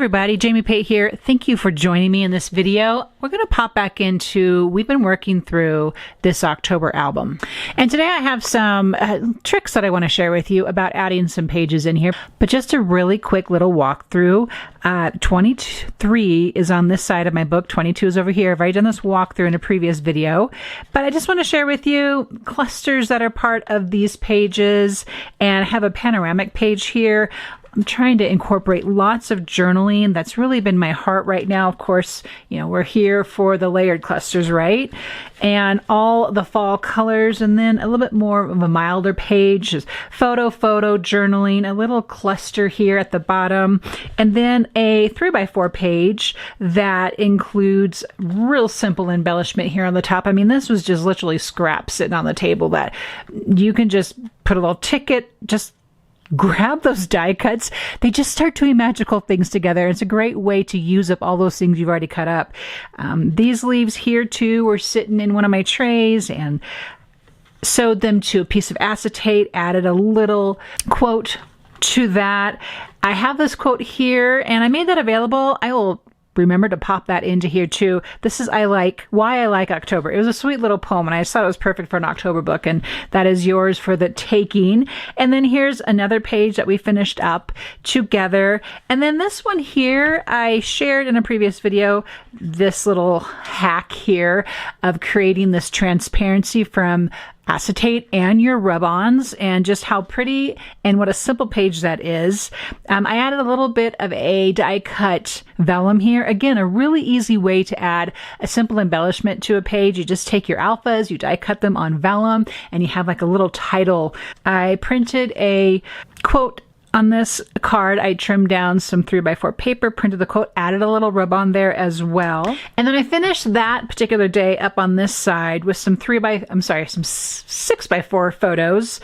everybody, Jamie Pate here. Thank you for joining me in this video. We're going to pop back into, we've been working through this October album. And today I have some tricks that I want to share with you about adding some pages in here. But just a really quick little walkthrough. 23 is on this side of my book. 22 is over here. I've already done this walkthrough in a previous video. But I just want to share with you clusters that are part of these pages. And I have a panoramic page here. I'm trying to incorporate lots of journaling. That's really been my heart right now. Of course, you know, we're here for the layered clusters, right? And all the fall colors, and then a little bit more of a milder page, just photo, journaling, a little cluster here at the bottom, and then a 3x4 page that includes real simple embellishment here on the top. I mean, this was just literally scraps sitting on the table that you can just put a little ticket, just grab those die cuts. They just start doing magical things together. It's a great way to use up all those things you've already cut up. These leaves here too were sitting in one of my trays and sewed them to a piece of acetate, added a little quote to that. I have this quote here and I made that available. I will remember to pop that into here too. This is Why I Like October. It was a sweet little poem and I just thought it was perfect for an October book, and that is yours for the taking. And then here's another page that we finished up together. And then this one here, I shared in a previous video, this little hack here of creating this transparency from acetate and your rub-ons, and just how pretty and what a simple page that is. I added a little bit of a die cut vellum here. Again, a really easy way to add a simple embellishment to a page. You just take your alphas, you die cut them on vellum, and you have like a little title. I printed a quote on this card. I trimmed down some 3x4 paper, printed the quote, added a little rub on there as well. And then I finished that particular day up on this side with some 6x4 photos,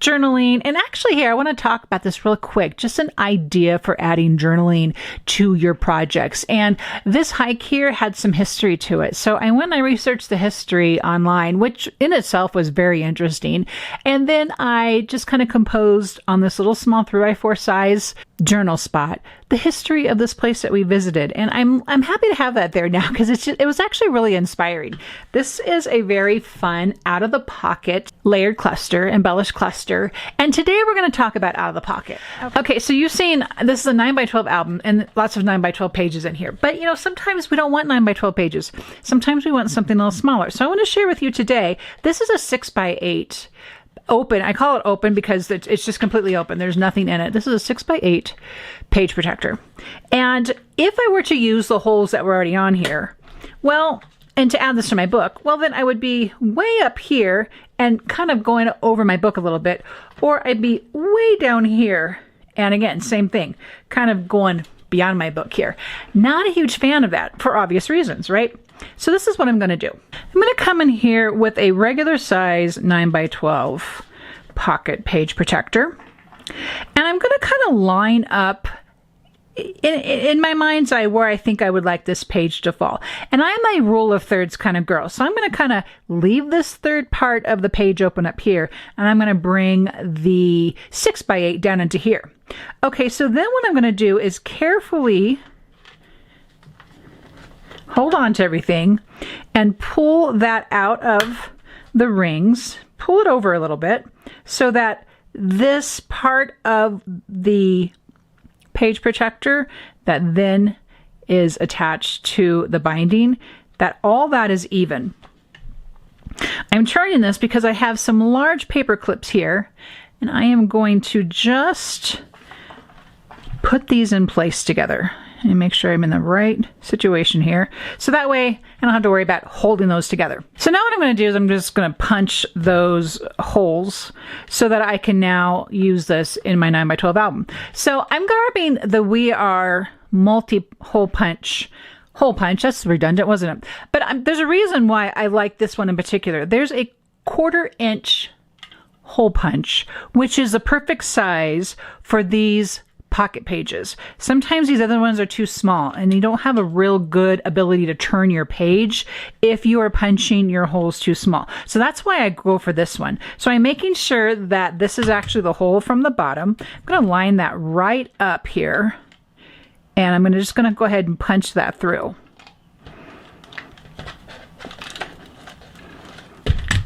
journaling. And actually here, I want to talk about this real quick, just an idea for adding journaling to your projects. And this hike here had some history to it. So I went and I researched the history online, which in itself was very interesting. And then I just kind of composed on this little small 3x4 size journal spot the history of this place that we visited, and I'm happy to have that there now because it was actually really inspiring. This is a very fun out of the pocket layered cluster, embellished cluster, and today we're going to talk about out of the pocket. Okay, so you've seen this is a 9x12 album and lots of 9x12 pages in here, but you know, sometimes we don't want 9x12 pages. Sometimes we want something a little smaller. So I want to share with you today, this is a 6x8 open. I call it open because it's just completely open. There's nothing in it. This is a 6x8 page protector. And if I were to use the holes that were already on here, well, and to add this to my book, well, then I would be way up here and kind of going over my book a little bit, or I'd be way down here. And again, same thing, kind of going beyond my book here. Not a huge fan of that for obvious reasons, right? So this is what I'm going to do. I'm going to come in here with a regular size 9x12 pocket page protector. And I'm going to kind of line up in my mind's eye where I think I would like this page to fall. And I'm a rule of thirds kind of girl. So I'm going to kind of leave this third part of the page open up here. And I'm going to bring the 6x8 down into here. Okay, so then what I'm going to do is carefully hold on to everything and pull that out of the rings, pull it over a little bit so that this part of the page protector that then is attached to the binding, that all that is even. I'm charting this because I have some large paper clips here, and I am going to just put these in place together and make sure I'm in the right situation here. So that way I don't have to worry about holding those together. So now what I'm going to do is I'm just going to punch those holes so that I can now use this in my 9x12 album. So I'm grabbing the We Are multi-hole punch. Hole punch, that's redundant, wasn't it? But there's a reason why I like this one in particular. There's a 1/4 inch hole punch, which is the perfect size for these pocket pages. Sometimes these other ones are too small and you don't have a real good ability to turn your page if you are punching your holes too small. So that's why I go for this one. So I'm making sure that this is actually the hole from the bottom. I'm going to line that right up here And I'm just going to go ahead and punch that through.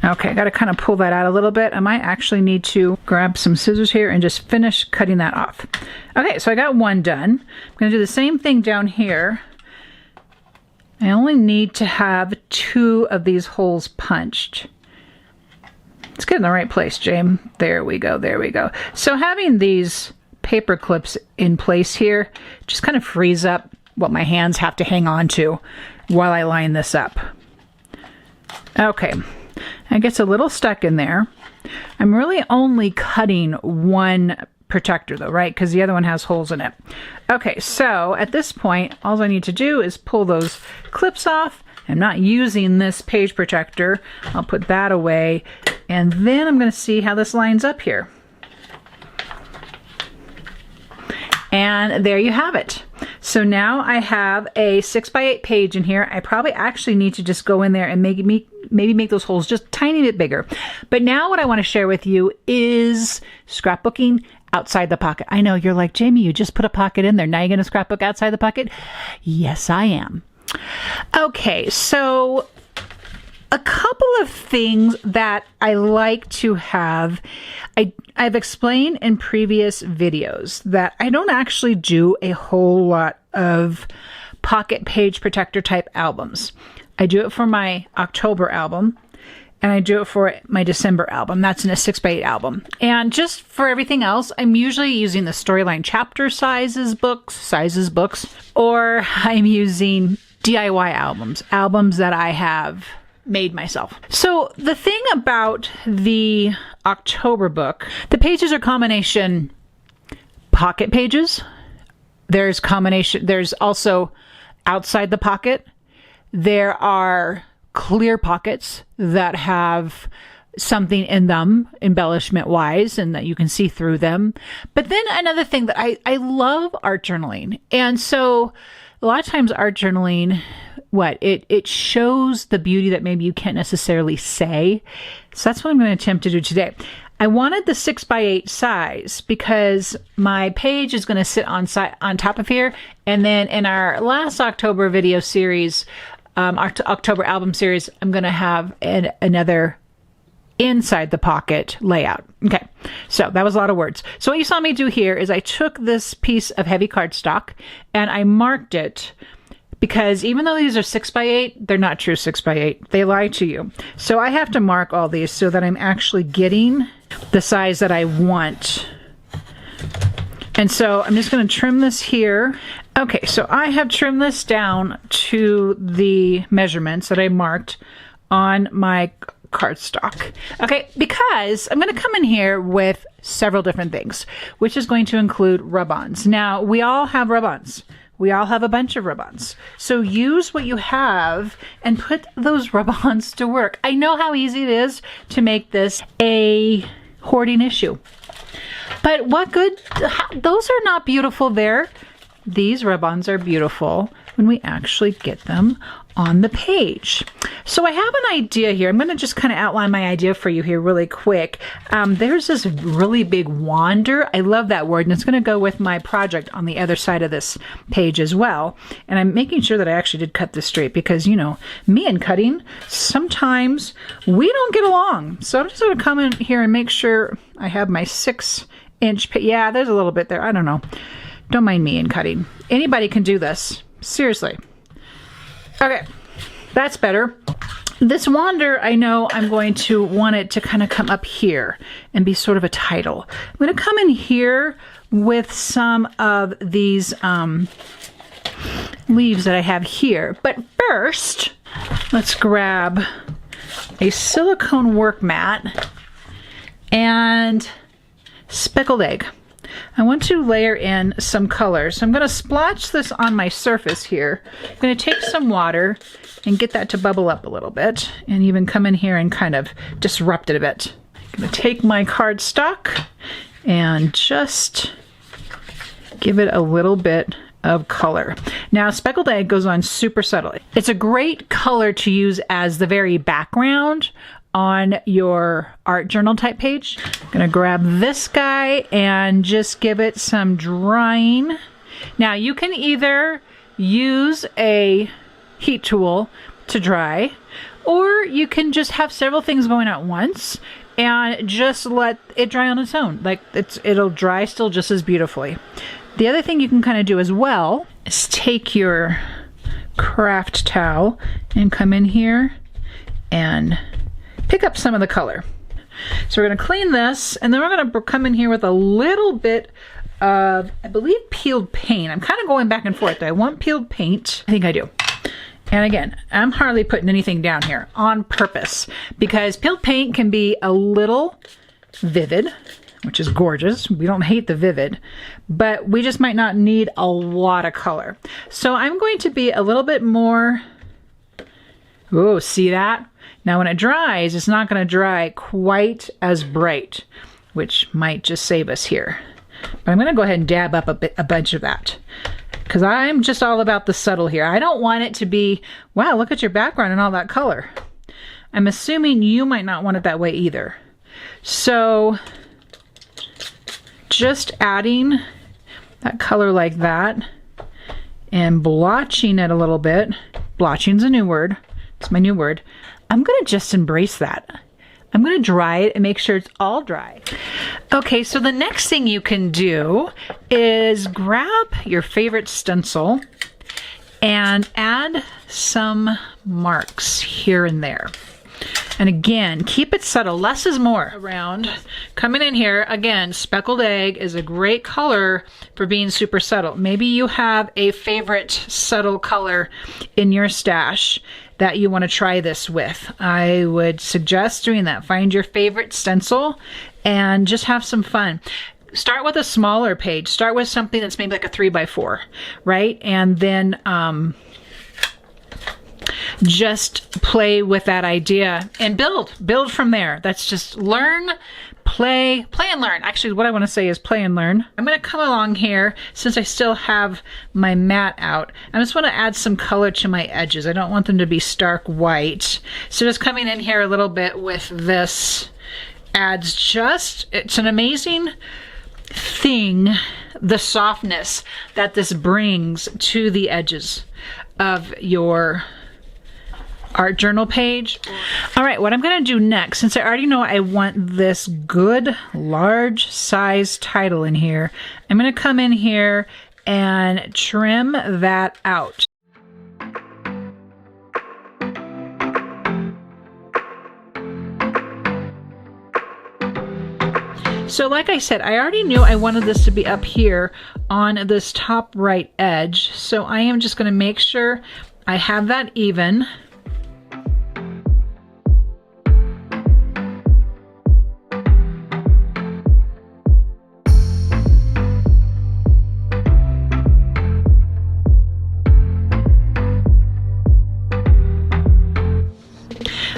Okay, I got to kind of pull that out a little bit. I might actually need to grab some scissors here and just finish cutting that off. Okay, so I got one done. I'm going to do the same thing down here. I only need to have 2 of these holes punched. Let's get in the right place, James. There we go, there we go. So having these paper clips in place here just kind of frees up what my hands have to hang on to while I line this up. Okay. It gets a little stuck in there. I'm really only cutting one protector though, right? Because the other one has holes in it. Okay, so at this point, all I need to do is pull those clips off. I'm not using this page protector. I'll put that away. And then I'm going to see how this lines up here. And there you have it. So now I have a 6x8 page in here. I probably actually need to just go in there and maybe make those holes just a tiny bit bigger. But now what I want to share with you is scrapbooking outside the pocket. I know you're like, Jamie, you just put a pocket in there. Now you're going to scrapbook outside the pocket? Yes, I am. Okay, so a couple of things that I like to have. I've explained in previous videos that I don't actually do a whole lot of pocket page protector type albums. I do it for my October album and I do it for my December album. That's in a 6x8 album. And just for everything else, I'm usually using the storyline chapter sizes books, or I'm using DIY albums that I have made myself. So the thing about the October book, the pages are combination pocket pages. There's also outside the pocket. There are clear pockets that have something in them embellishment wise and that you can see through them. But then another thing that I love art journaling. And so a lot of times art journaling, it shows the beauty that maybe you can't necessarily say. So that's what I'm going to attempt to do today. I wanted the 6x8 size because my page is going to sit on top of here. And then in our last October video series, October album series, I'm going to have another inside the pocket layout. Okay, so that was a lot of words. So what you saw me do here is I took this piece of heavy cardstock and I marked it, because even though these are 6x8, they're not true 6x8. They lie to you. So I have to mark all these so that I'm actually getting the size that I want. And so I'm just going to trim this here. Okay, so I have trimmed this down to the measurements that I marked on my cardstock. Okay, because I'm going to come in here with several different things, which is going to include rub-ons. Now, we all have rub-ons. We all have a bunch of rub-ons. So use what you have and put those rub-ons to work. I know how easy it is to make this a hoarding issue. But what good? Those are not beautiful there. These rub-ons are beautiful when we actually get them on the page. So I have an idea here. I'm going to just kind of outline my idea for you here really quick. There's this really big wander. I love that word, and it's going to go with my project on the other side of this page as well. And I'm making sure that I actually did cut this straight because, you know, me and cutting, sometimes we don't get along. So I'm just going to come in here and make sure I have my 6-inch. Yeah, there's a little bit there. I don't know. Don't mind me in cutting. Anybody can do this. Seriously. Okay, that's better. This wander, I know I'm going to want it to kind of come up here and be sort of a title. I'm going to come in here with some of these leaves that I have here. But first, let's grab a silicone work mat and speckled egg. I want to layer in some color. So I'm going to splotch this on my surface here. I'm going to take some water and get that to bubble up a little bit and even come in here and kind of disrupt it a bit. I'm going to take my cardstock and just give it a little bit of color. Now, speckled egg goes on super subtly. It's a great color to use as the very background on your art journal type page. I'm gonna grab this guy and just give it some drying. Now you can either use a heat tool to dry, or you can just have several things going at once and just let it dry on its own. Like it'll dry still just as beautifully. The other thing you can kind of do as well is take your craft towel and come in here and pick up some of the color. So we're going to clean this, and then we're going to come in here with a little bit of, I believe, peeled paint. I'm kind of going back and forth. Do I want peeled paint? I think I do. And again, I'm hardly putting anything down here on purpose because peeled paint can be a little vivid, which is gorgeous. We don't hate the vivid, but we just might not need a lot of color. So I'm going to be a little bit more, oh, see that? Now when it dries, it's not going to dry quite as bright, which might just save us here. But I'm going to go ahead and dab up a bunch of that because I'm just all about the subtle here. I don't want it to be, wow, look at your background and all that color. I'm assuming you might not want it that way either. So just adding that color like that and blotching it a little bit. Blotching's a new word. It's my new word. I'm going to just embrace that. I'm going to dry it and make sure it's all dry. Okay, so the next thing you can do is grab your favorite stencil and add some marks here and there. And again, keep it subtle. Less is more. Around, coming in here, again, speckled egg is a great color for being super subtle. Maybe you have a favorite subtle color in your stash that you want to try this with. I would suggest doing that. Find your favorite stencil and just have some fun. Start with a smaller page. Start with something that's maybe like a 3x4, right? And then just play with that idea and build from there. That's just learn, play and learn. Actually, what I want to say is play and learn. I'm going to come along here since I still have my mat out. I just want to add some color to my edges. I don't want them to be stark white. So just coming in here a little bit with this adds just, it's an amazing thing, the softness that this brings to the edges of your art journal page. All right, what I'm going to do next, since I already know I want this good large size title in here, I'm going to come in here and trim that out. So like I said, I already knew I wanted this to be up here on this top right edge. So I am just going to make sure I have that even.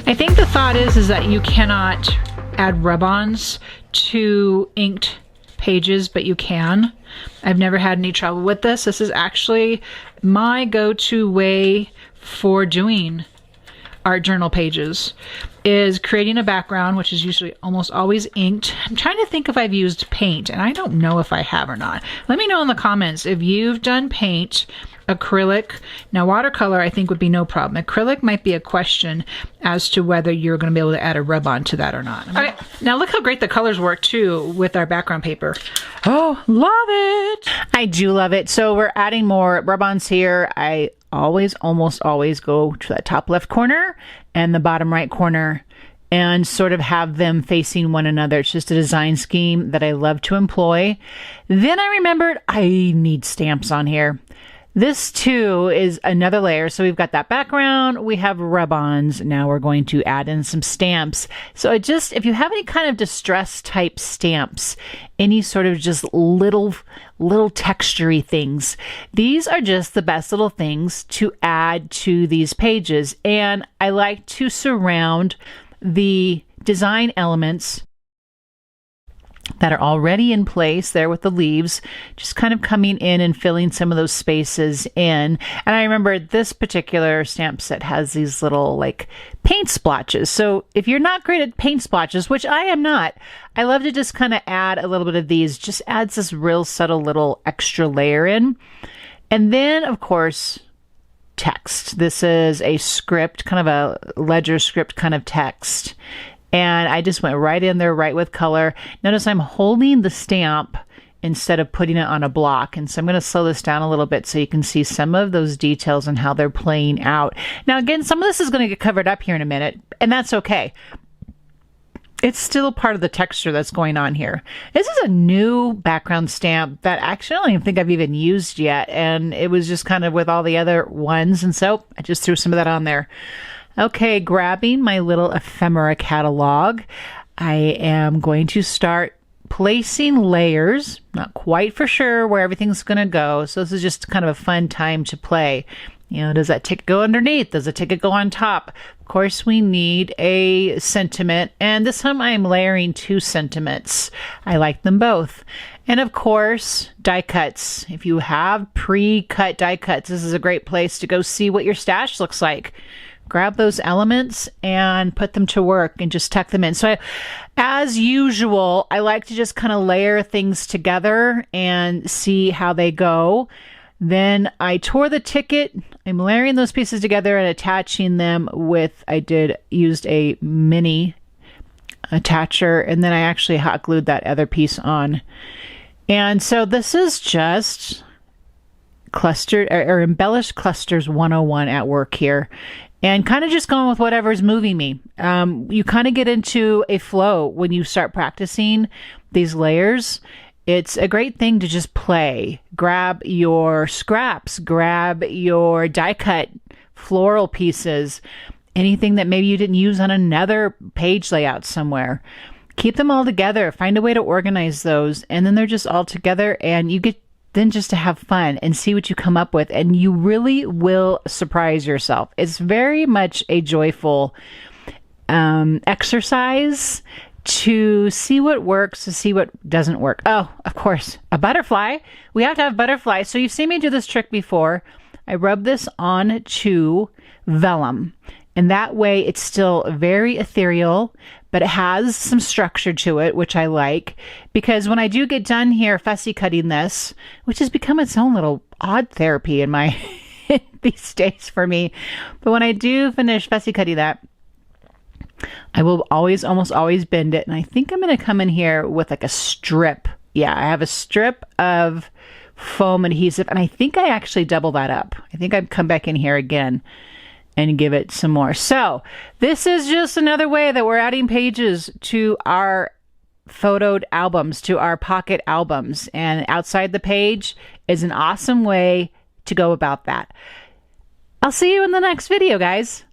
I think the thought is that you cannot add rub-ons to inked pages, but you can. I've never had any trouble with this. This is actually my go-to way for doing art journal pages, is creating a background, which is usually almost always inked. I'm trying to think if I've used paint, and I don't know if I have or not. Let me know in the comments if you've done paint, acrylic. Now watercolor I think would be no problem. Acrylic might be a question as to whether you're going to be able to add a rub-on to that or not. Okay, now look how great the colors work too with our background paper. Oh, love it! I do love it. So we're adding more rub-ons here. I almost always go to that top left corner and the bottom right corner and sort of have them facing one another. It's just a design scheme that I love to employ. Then I remembered I need stamps on here. This too is another layer. So we've got that background, we have rub-ons. Now we're going to add in some stamps. So if you have any kind of distress type stamps, any sort of just little textury things, these are just the best little things to add to these pages. And I like to surround the design elements that are already in place there with the leaves, just kind of coming in and filling some of those spaces in. And I remember this particular stamp set has these little like paint splotches. So if you're not great at paint splotches, which I am not, I love to just kind of add a little bit of these, just adds this real subtle little extra layer in. And then of course, text. This is a script, kind of a ledger script kind of text. And I just went right in there, right with color. Notice I'm holding the stamp instead of putting it on a block. And so I'm going to slow this down a little bit so you can see some of those details and how they're playing out. Now, again, some of this is going to get covered up here in a minute, and that's okay. It's still part of the texture that's going on here. This is a new background stamp that actually I don't even think I've even used yet. And it was just kind of with all the other ones. And so I just threw some of that on there. Okay, grabbing my little ephemera catalog, I am going to start placing layers. Not quite for sure where everything's going to go. So this is just kind of a fun time to play. You know, does that ticket go underneath? Does the ticket go on top? Of course, we need a sentiment. And this time I'm layering 2 sentiments. I like them both. And of course, die cuts. If you have pre-cut die cuts, this is a great place to go see what your stash looks like. Grab those elements and put them to work and just tuck them in. So as usual, I like to just kind of layer things together and see how they go. Then I tore the ticket. I'm layering those pieces together and attaching them with, used a mini attacher, and then I actually hot glued that other piece on. And so this is just clustered or embellished clusters 101 at work here. And kind of just going with whatever's moving me. You kind of get into a flow when you start practicing these layers. It's a great thing to just play. Grab your scraps, grab your die cut floral pieces, anything that maybe you didn't use on another page layout somewhere. Keep them all together. Find a way to organize those. And then they're just all together and you get then just to have fun and see what you come up with. And you really will surprise yourself. It's very much a joyful exercise to see what works, to see what doesn't work. Oh, of course, a butterfly. We have to have butterflies. So you've seen me do this trick before. I rub this onto vellum. And that way it's still very ethereal, but it has some structure to it, which I like. Because when I do get done here fussy cutting this, which has become its own little odd therapy in my these days for me. But when I do finish fussy cutting that, I will almost always bend it. And I think I'm going to come in here with like a strip. Yeah, I have a strip of foam adhesive. And I think I actually double that up. I think I'd come back in here again and give it some more. So this is just another way that we're adding pages to our photoed albums, to our pocket albums. And outside the page is an awesome way to go about that. I'll see you in the next video, guys.